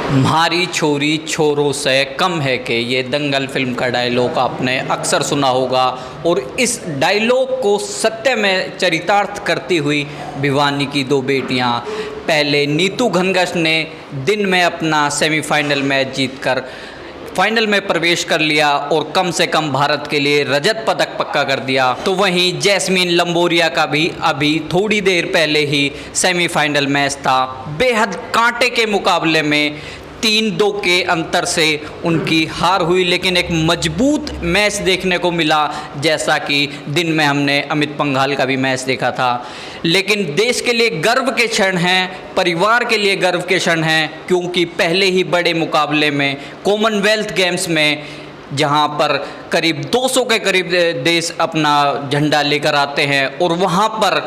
म्हारी छोरी छोरों से कम है कि ये दंगल फिल्म का डायलॉग आपने अक्सर सुना होगा। और इस डायलॉग को सत्य में चरितार्थ करती हुई भिवानी की दो बेटियां, पहले नीतू घनघट ने दिन में अपना सेमीफाइनल मैच जीतकर फाइनल में प्रवेश कर लिया और कम से कम भारत के लिए रजत पदक पक्का कर दिया। तो वहीं जैस्मिन लंबोरिया का भी अभी थोड़ी देर पहले ही सेमीफाइनल मैच था। बेहद कांटे के मुकाबले में 3-2 के अंतर से उनकी हार हुई, लेकिन एक मजबूत मैच देखने को मिला, जैसा कि दिन में हमने अमित पंघाल का भी मैच देखा था। लेकिन देश के लिए गर्व के क्षण हैं, परिवार के लिए गर्व के क्षण हैं, क्योंकि पहले ही बड़े मुकाबले में कॉमनवेल्थ गेम्स में जहां पर करीब 200 के करीब देश अपना झंडा लेकर आते हैं और वहां पर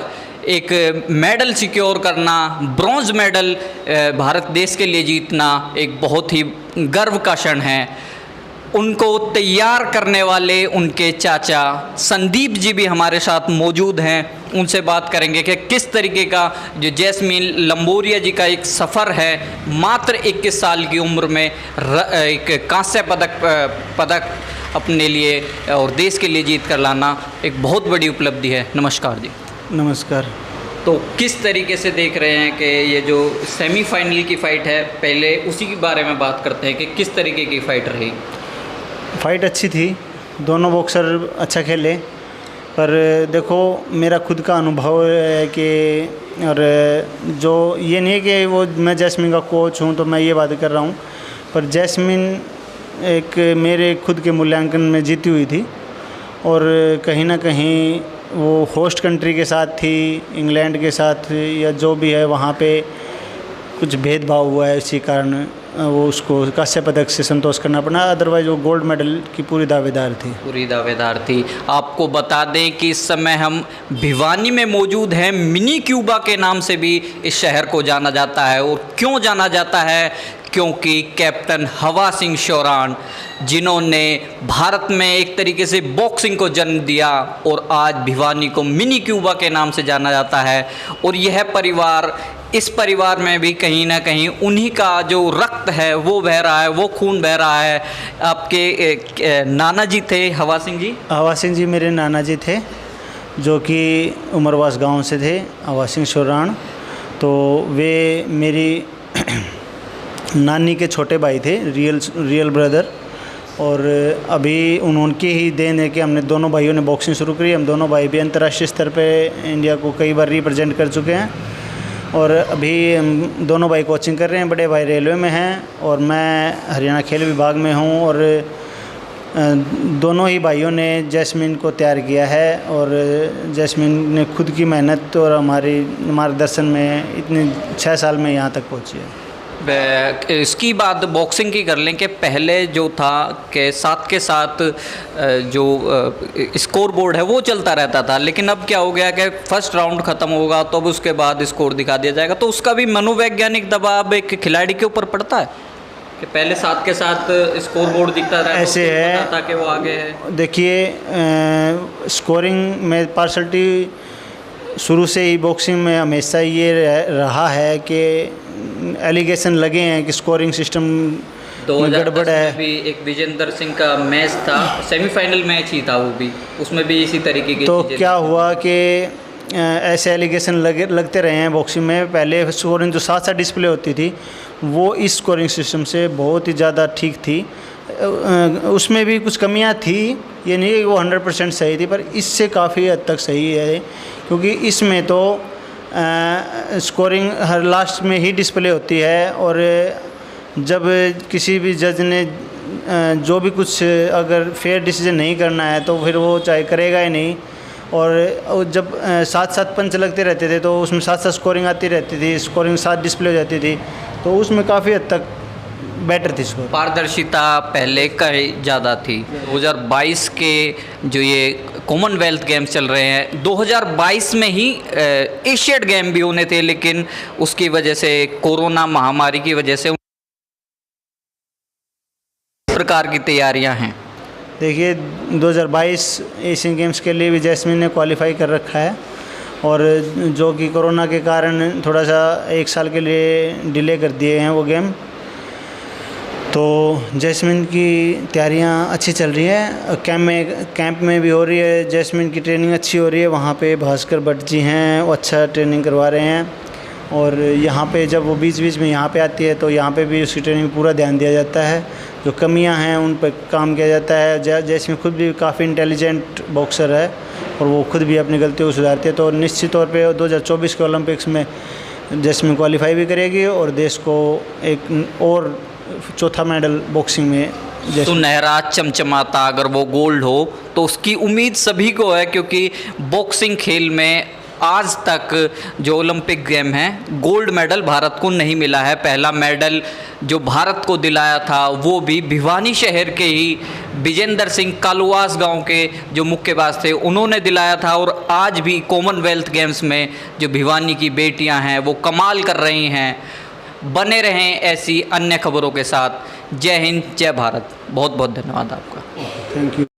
एक मेडल सिक्योर करना, ब्रॉन्ज मेडल भारत देश के लिए जीतना एक बहुत ही गर्व का क्षण है। उनको तैयार करने वाले उनके चाचा संदीप जी भी हमारे साथ मौजूद हैं। उनसे बात करेंगे कि किस तरीके का जो जैस्मिन लंबोरिया जी का एक सफ़र है, मात्र 21 साल की उम्र में एक कांस्य पदक अपने लिए और देश के लिए जीत कर लाना एक बहुत बड़ी उपलब्धि है। नमस्कार जी। नमस्कार। तो किस तरीके से देख रहे हैं कि ये जो सेमीफाइनल की फ़ाइट है, पहले उसी के बारे में बात करते हैं कि किस तरीके की फ़ाइट रही? फ़ाइट अच्छी थी, दोनों बॉक्सर अच्छा खेले, पर देखो मेरा खुद का अनुभव है कि और जो ये नहीं है कि वो मैं जैस्मिन का कोच हूँ तो मैं ये बात कर रहा हूँ, पर जैस्मिन एक मेरे खुद के मूल्यांकन में जीती हुई थी और कहीं ना कहीं वो होस्ट कंट्री के साथ थी, इंग्लैंड के साथ या जो भी है, वहाँ पे कुछ भेदभाव हुआ है, इसी कारण वो उसको कांस्य पदक से संतोष करना पड़ा। अदरवाइज वो गोल्ड मेडल की पूरी दावेदार थी। आपको बता दें कि इस समय हम भिवानी में मौजूद हैं। मिनी क्यूबा के नाम से भी इस शहर को जाना जाता है। और क्यों जाना जाता है? क्योंकि कैप्टन हवा सिंह शौरान, जिन्होंने भारत में एक तरीके से बॉक्सिंग को जन्म दिया, और आज भिवानी को मिनी क्यूबा के नाम से जाना जाता है। और यह परिवार, इस परिवार में भी कहीं ना कहीं उन्हीं का जो रक्त है वो बह रहा है, वो खून बह रहा है। आपके नाना जी थे हवा सिंह जी? हवा सिंह जी मेरे नाना जी थे, जो कि उमरवास गांव से थे, हवा सिंह शौरान। तो वे मेरी नानी के छोटे भाई थे, रियल ब्रदर। और अभी उनकी ही देन है कि हमने दोनों भाइयों ने बॉक्सिंग शुरू करी। हम दोनों भाई भी अंतर्राष्ट्रीय स्तर पे इंडिया को कई बार रिप्रेजेंट कर चुके हैं और अभी हम दोनों भाई कोचिंग कर रहे हैं। बड़े भाई रेलवे में हैं और मैं हरियाणा खेल विभाग में हूं। और दोनों ही भाइयों ने जैस्मिन को तैयार किया है और जैस्मिन ने खुद की मेहनत और हमारी मार्गदर्शन में इतने 6 साल में यहाँ तक पहुँची है। इसकी बात बॉक्सिंग की कर लें कि पहले जो था कि साथ के साथ जो स्कोर बोर्ड है वो चलता रहता था, लेकिन अब क्या हो गया कि फर्स्ट राउंड ख़त्म होगा तो अब उसके बाद स्कोर दिखा दिया जाएगा। तो उसका भी मनोवैज्ञानिक दबाव एक खिलाड़ी के ऊपर पड़ता है कि पहले साथ के साथ स्कोर बोर्ड दिखता रहा, ऐसे तो है पता था कि वो आगे है। देखिए, स्कोरिंग में पार्शलिटी शुरू से ही बॉक्सिंग में हमेशा ये रहा है कि एलिगेशन लगे हैं कि स्कोरिंग सिस्टम में गड़बड़ है। भी एक विजेंद्र सिंह का मैच था, सेमीफाइनल मैच ही था वो भी, उसमें भी इसी तरीके की तो क्या हुआ कि ऐसे एलिगेशन लगते रहे हैं बॉक्सिंग में। पहले स्कोरिंग जो साथ साथ डिस्प्ले होती थी वो इस स्कोरिंग सिस्टम से बहुत ही ज़्यादा ठीक थी। उसमें भी कुछ कमियां थी, ये नहीं कि वो 100% सही थी, पर इससे काफ़ी हद तक सही है, क्योंकि इसमें तो स्कोरिंग हर लास्ट में ही डिस्प्ले होती है। और जब किसी भी जज ने जो भी कुछ अगर फेयर डिसीजन नहीं करना है तो फिर वो चाहे करेगा ही नहीं। और जब साथ साथ पंच लगते रहते थे तो उसमें साथ साथ स्कोरिंग आती रहती थी, स्कोरिंग साथ डिस्प्ले हो जाती थी, तो उसमें काफ़ी हद तक बेटर थी स्कोर। पारदर्शिता पहले का ही ज़्यादा थी। 2022 के जो ये कॉमनवेल्थ गेम्स चल रहे हैं, 2022 में ही एशियड गेम भी होने थे, लेकिन उसकी वजह से, कोरोना महामारी की वजह से प्रकार की तैयारियां हैं। देखिए, 2022 एशियन गेम्स के लिए भी जैस्मिन ने क्वालिफाई कर रखा है, और जो कि कोरोना के कारण थोड़ा सा 1 साल के लिए डिले कर दिए हैं वो गेम। तो जैस्मिन की तैयारियां अच्छी चल रही है। कैंप में भी हो रही है, जैस्मिन की ट्रेनिंग अच्छी हो रही है। वहाँ पे भास्कर भट्ट जी हैं, वो अच्छा ट्रेनिंग करवा रहे हैं। और यहाँ पे जब वो बीच बीच में यहाँ पे आती है तो यहाँ पे भी उसकी ट्रेनिंग में पूरा ध्यान दिया जाता है। जो कमियाँ हैं उन पर काम किया जाता है। जैस्मिन खुद भी काफ़ी इंटेलिजेंट बॉक्सर है और वो खुद भी अपनी गलतियों को सुधारती है। तो निश्चित तौर पे 2024 के ओलंपिक्स में जैस्मिन क्वालिफाई भी करेगी और देश को एक और चौथा मेडल बॉक्सिंग में सुनहरा चमचमाता अगर वो गोल्ड हो तो उसकी उम्मीद सभी को है, क्योंकि बॉक्सिंग खेल में आज तक जो ओलंपिक गेम है गोल्ड मेडल भारत को नहीं मिला है। पहला मेडल जो भारत को दिलाया था वो भी भिवानी शहर के ही विजेंद्र सिंह कालुवास गांव के जो मुक्केबाज थे उन्होंने दिलाया था। और आज भी कॉमनवेल्थ गेम्स में जो भिवानी की बेटियां हैं वो कमाल कर रही हैं। बने रहें ऐसी अन्य खबरों के साथ। जय हिंद, जय भारत। बहुत बहुत धन्यवाद आपका। Thank you.